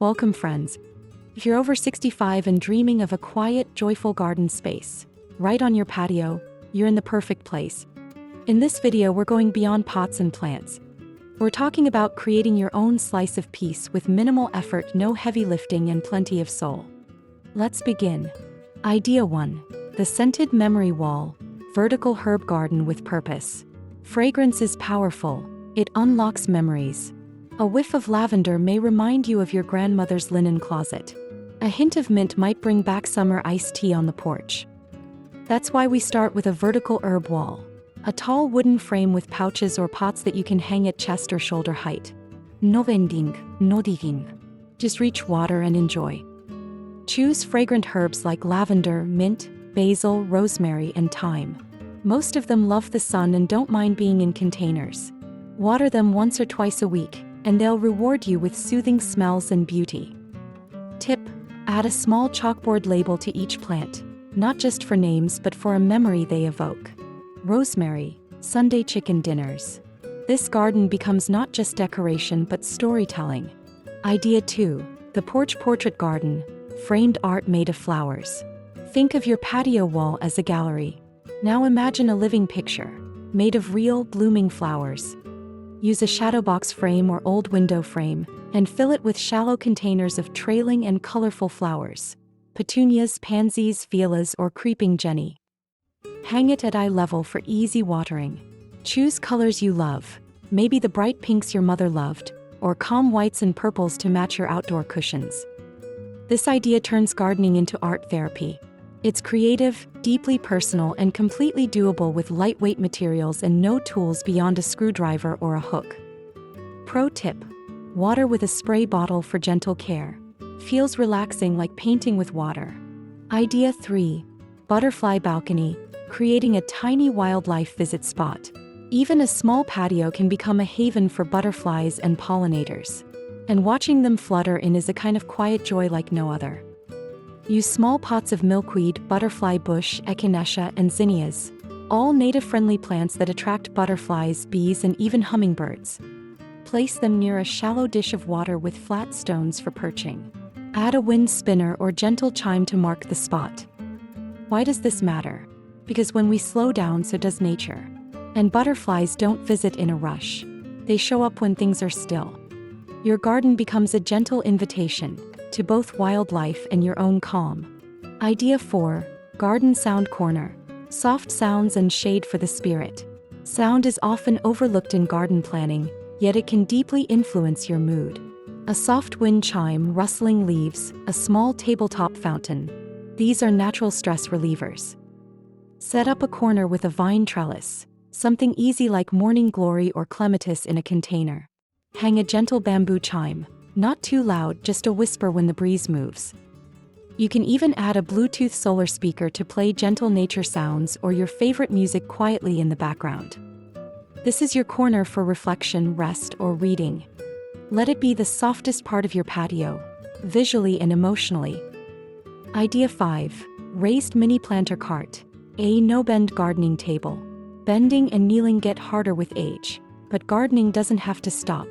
Welcome, friends. If you're over 65 and dreaming of a quiet, joyful garden space, right on your patio, you're in the perfect place. In this video, we're going beyond pots and plants. We're talking about creating your own slice of peace with minimal effort, no heavy lifting, and plenty of soul. Let's begin. Idea 1. The Scented Memory Wall. Vertical herb garden with purpose. Fragrance is powerful. It unlocks memories. A whiff of lavender may remind you of your grandmother's linen closet. A hint of mint might bring back summer iced tea on the porch. That's why we start with a vertical herb wall. A tall wooden frame with pouches or pots that you can hang at chest or shoulder height. No vending, no digging. Just reach water and enjoy. Choose fragrant herbs like lavender, mint, basil, rosemary, and thyme. Most of them love the sun and don't mind being in containers. Water them once or twice a week, and they'll reward you with soothing smells and beauty. Tip: add a small chalkboard label to each plant, not just for names but for a memory they evoke. Rosemary, Sunday chicken dinners. This garden becomes not just decoration but storytelling. Idea 2. The Porch portrait garden. Framed art made of flowers. Think of your patio wall as a gallery. Now imagine a living picture, made of real, blooming flowers. Use a shadow box frame or old window frame, and fill it with shallow containers of trailing and colorful flowers. Petunias, pansies, violas, or creeping jenny. Hang it at eye level for easy watering. Choose colors you love, maybe the bright pinks your mother loved, or calm whites and purples to match your outdoor cushions. This idea turns gardening into art therapy. It's creative, deeply personal, and completely doable with lightweight materials and no tools beyond a screwdriver or a hook. Pro tip: water with a spray bottle for gentle care. Feels relaxing like painting with water. Idea 3. Butterfly balcony. Creating a tiny wildlife visit spot. Even a small patio can become a haven for butterflies and pollinators. And watching them flutter in is a kind of quiet joy like no other. Use small pots of milkweed, butterfly bush, echinacea, and zinnias, all native-friendly plants that attract butterflies, bees, and even hummingbirds. Place them near a shallow dish of water with flat stones for perching. Add a wind spinner or gentle chime to mark the spot. Why does this matter? Because when we slow down, so does nature. And butterflies don't visit in a rush. They show up when things are still. Your garden becomes a gentle invitation to both wildlife and your own calm. Idea 4. Garden sound corner. Soft sounds and shade for the spirit. Sound is often overlooked in garden planning, yet it can deeply influence your mood. A soft wind chime, rustling leaves, a small tabletop fountain. These are natural stress relievers. Set up a corner with a vine trellis, something easy like morning glory or clematis in a container. Hang a gentle bamboo chime. Not too loud, just a whisper when the breeze moves. You can even add a Bluetooth solar speaker to play gentle nature sounds or your favorite music quietly in the background. This is your corner for reflection, rest, or reading. Let it be the softest part of your patio, visually and emotionally. Idea 5. Raised mini planter cart. A no-bend gardening table. Bending and kneeling get harder with age, but gardening doesn't have to stop.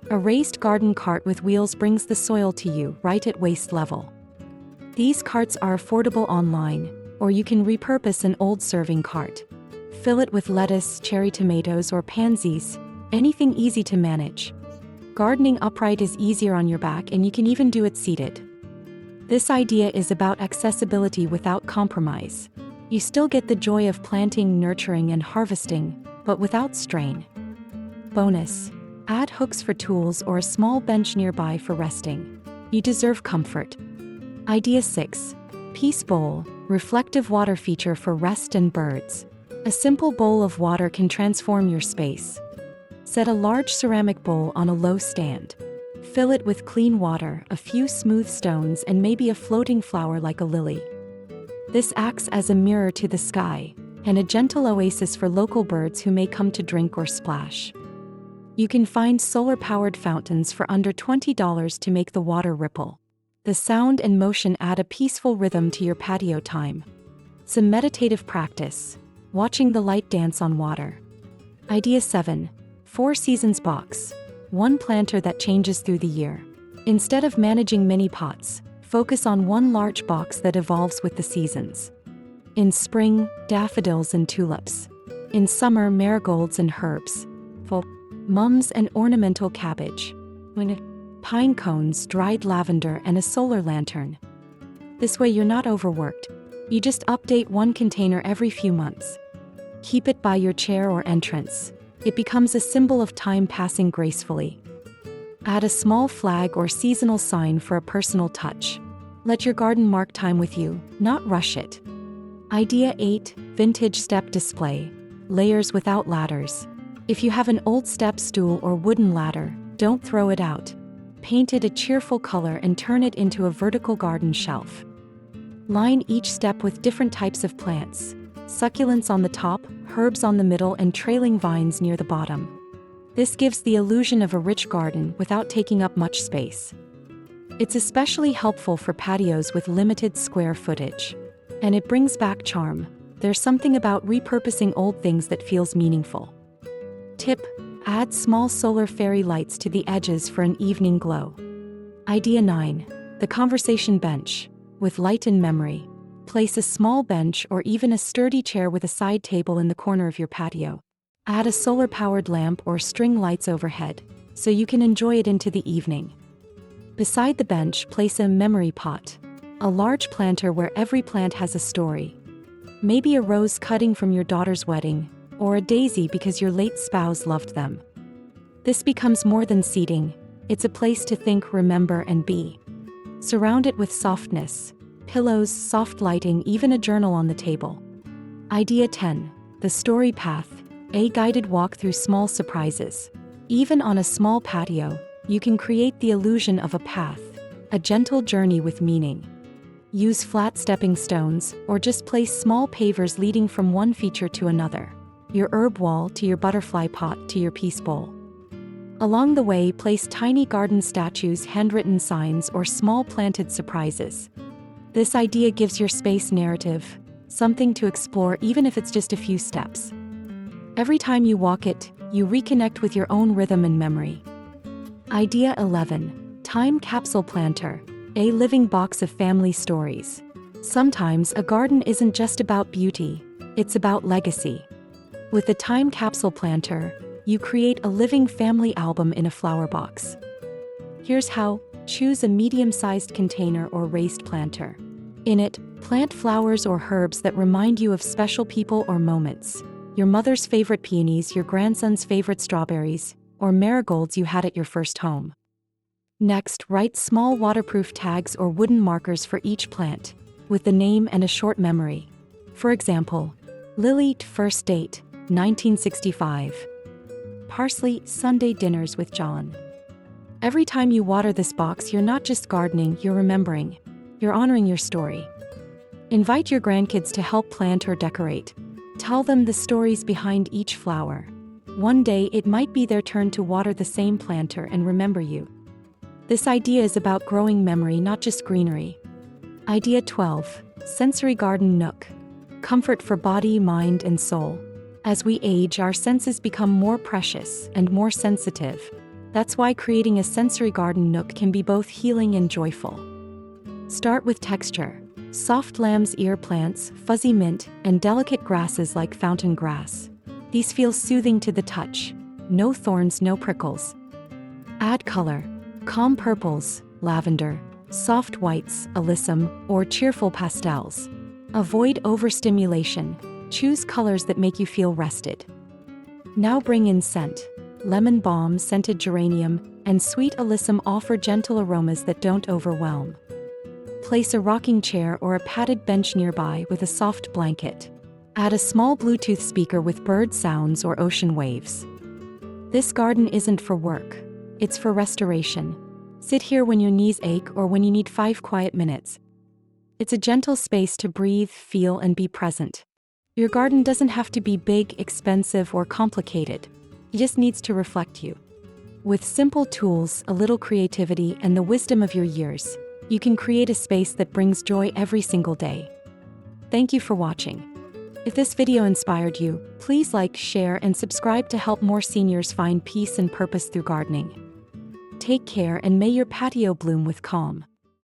A raised garden cart with wheels brings the soil to you right at waist level. These carts are affordable online, or you can repurpose an old serving cart. Fill it with lettuce, cherry tomatoes, or pansies, anything easy to manage. Gardening upright is easier on your back, and you can even do it seated. This idea is about accessibility without compromise. You still get the joy of planting, nurturing, and harvesting, but without strain. Bonus: add hooks for tools or a small bench nearby for resting. You deserve comfort. Idea 6. Peace bowl. Reflective water feature for rest and birds. A simple bowl of water can transform your space. Set a large ceramic bowl on a low stand. Fill it with clean water, a few smooth stones, and maybe a floating flower like a lily. This acts as a mirror to the sky, and a gentle oasis for local birds who may come to drink or splash. You can find solar-powered fountains for under $20 to make the water ripple. The sound and motion add a peaceful rhythm to your patio time. Some meditative practice. Watching the light dance on water. Idea 7. 4 Seasons box. One planter that changes through the year. Instead of managing many pots, focus on one large box that evolves with the seasons. In spring, daffodils and tulips. In summer, marigolds and herbs. For mums and ornamental cabbage. Pine cones, dried lavender, and a solar lantern. This way you're not overworked. You just update one container every few months. Keep it by your chair or entrance. It becomes a symbol of time passing gracefully. Add a small flag or seasonal sign for a personal touch. Let your garden mark time with you, not rush it. Idea 8, vintage step display. Layers without ladders. If you have an old step stool or wooden ladder, don't throw it out. Paint it a cheerful color and turn it into a vertical garden shelf. Line each step with different types of plants. Succulents on the top, herbs on the middle, and trailing vines near the bottom. This gives the illusion of a rich garden without taking up much space. It's especially helpful for patios with limited square footage. And it brings back charm. There's something about repurposing old things that feels meaningful. Tip: add small solar fairy lights to the edges for an evening glow. Idea 9, the conversation bench. With light in memory, place a small bench or even a sturdy chair with a side table in the corner of your patio. Add a solar-powered lamp or string lights overhead, so you can enjoy it into the evening. Beside the bench, place a memory pot, a large planter where every plant has a story. Maybe a rose cutting from your daughter's wedding, or a daisy because your late spouse loved them. This becomes more than seating, it's a place to think, remember, and be. Surround it with softness, pillows, soft lighting, even a journal on the table. Idea 10, the story path, a guided walk through small surprises. Even on a small patio, you can create the illusion of a path, a gentle journey with meaning. Use flat stepping stones, or just place small pavers leading from one feature to another. Your herb wall to your butterfly pot to your peace bowl. Along the way, place tiny garden statues, handwritten signs, or small planted surprises. This idea gives your space narrative, something to explore even if it's just a few steps. Every time you walk it, you reconnect with your own rhythm and memory. Idea 11, time capsule planter, a living box of family stories. Sometimes a garden isn't just about beauty, it's about legacy. With the time capsule planter, you create a living family album in a flower box. Here's how: choose a medium-sized container or raised planter. In it, plant flowers or herbs that remind you of special people or moments. Your mother's favorite peonies, your grandson's favorite strawberries, or marigolds you had at your first home. Next, write small waterproof tags or wooden markers for each plant, with the name and a short memory. For example, Lily, first date, 1965. Parsley, Sunday dinners with John. Every time you water this box, you're not just gardening, you're remembering. You're honoring your story. Invite your grandkids to help plant or decorate. Tell them the stories behind each flower. One day, it might be their turn to water the same planter and remember you. This idea is about growing memory, not just greenery. Idea 12, sensory garden nook. Comfort for body, mind, and soul. As we age, our senses become more precious and more sensitive. That's why creating a sensory garden nook can be both healing and joyful. Start with texture. Soft lamb's ear plants, fuzzy mint, and delicate grasses like fountain grass. These feel soothing to the touch. No thorns, no prickles. Add color. Calm purples, lavender, soft whites, alyssum, or cheerful pastels. Avoid overstimulation. Choose colors that make you feel rested. Now bring in scent. Lemon balm, scented geranium, and sweet alyssum offer gentle aromas that don't overwhelm. Place a rocking chair or a padded bench nearby with a soft blanket. Add a small Bluetooth speaker with bird sounds or ocean waves. This garden isn't for work. It's for restoration. Sit here when your knees ache or when you need 5 quiet minutes. It's a gentle space to breathe, feel, and be present. Your garden doesn't have to be big, expensive, or complicated. It just needs to reflect you. With simple tools, a little creativity, and the wisdom of your years, you can create a space that brings joy every single day. Thank you for watching. If this video inspired you, please like, share, and subscribe to help more seniors find peace and purpose through gardening. Take care and may your patio bloom with calm.